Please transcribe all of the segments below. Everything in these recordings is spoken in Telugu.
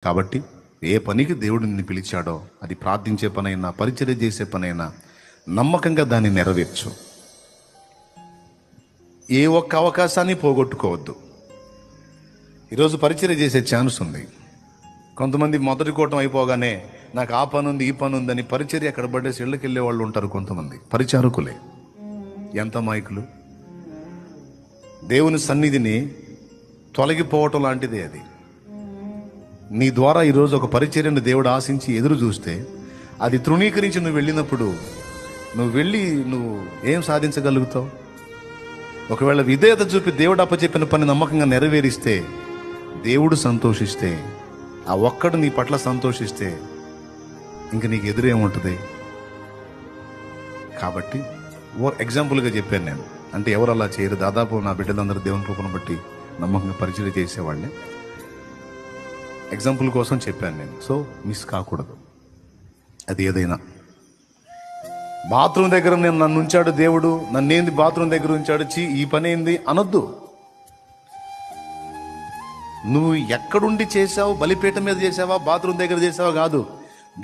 కాబట్టి ఏ పనికి దేవుడు నిన్ను పిలిచాడో అది ప్రార్థించే పనైనా పరిచర్య చేసే పనైనా నమ్మకంగా దాన్ని నెరవేర్చు. ఏ ఒక్క అవకాశాన్ని పోగొట్టుకోవద్దు. ఈరోజు పరిచర్య చేసే ఛాన్స్ ఉంది. కొంతమంది మొదటి కూటం అయిపోగానే నాకు ఆ పని ఉంది ఈ పని ఉందని పరిచర్య అక్కడ పడేసి ఇళ్ళకి వెళ్ళే వాళ్ళు ఉంటారు. కొంతమంది పరిచారకులే. ఎంత మైకులు! దేవుని సన్నిధిని తొలగిపోవటం లాంటిదే అది. నీ ద్వారా ఈరోజు ఒక పరిచర్యను దేవుడు ఆశించి ఎదురు చూస్తే అది తృణీకరించి నువ్వు వెళ్ళినప్పుడు నువ్వు ఏం సాధించగలుగుతావు? ఒకవేళ విధేయత చూపి దేవుడు అప్పచెప్పిన పని నమ్మకంగా నెరవేరిస్తే, దేవుడు సంతోషిస్తే, ఆ ఒక్కడు నీ పట్ల సంతోషిస్తే ఇంక నీకు ఎదురేముంటుంది? కాబట్టి ఎగ్జాంపుల్గా చెప్పాను నేను. అంటే ఎవరు అలా చేయరు. దాదాపు నా బిడ్డలందరూ దేవుని కృపను బట్టి నమ్మకంగా పరిచయం చేసేవాళ్ళే. ఎగ్జాంపుల్ కోసం చెప్పాను నేను. సో మిస్ కాకూడదు. అది ఏదైనా బాత్రూమ్ దగ్గర నన్ను ఉంచాడు దేవుడు, నన్నేంది బాత్రూమ్ దగ్గర ఉంచాడు, ఈ పని ఏంది అనొద్దు. నువ్వు ఎక్కడుండి చేసావు, బలిపీఠం మీద చేసావా, బాత్రూమ్ దగ్గర చేసావా కాదు.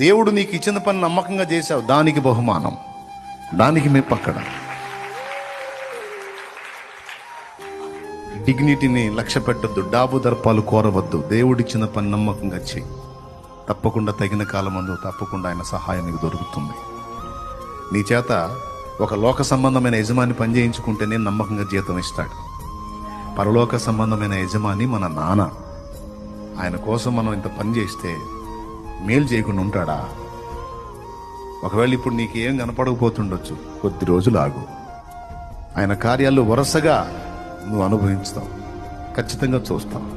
దేవుడు నీకు ఇచ్చిన పని నమ్మకంగా చేసావు, దానికి బహుమానం, దానికి మెప్పక్కడ. డిగ్నిటీని లక్ష్య పెట్టద్దు, డాబు దర్పాలు కోరవద్దు. దేవుడిచ్చిన పని నమ్మకంగా చేయి. తప్పకుండా తగిన కాలమందు తప్పకుండా ఆయన సహాయం నీకు దొరుకుతుంది. నీ చేత ఒక లోక సంబంధమైన యజమాని పని చేయించుకుంటేనే నమ్మకంగా జీతం ఇస్తాడు. పరలోక సంబంధమైన యజమాని మన నాన్న. ఆయన కోసం మనం ఇంత పని చేస్తే మేలు చేయకుండా ఉంటాడా? ఒకవేళ ఇప్పుడు నీకు ఏం కనపడకపోతుండొచ్చు, కొద్ది రోజులు ఆగు. ఆయన కార్యాలు వరుసగా నువ్వు అనుభవిస్తావు, ఖచ్చితంగా చూస్తావు.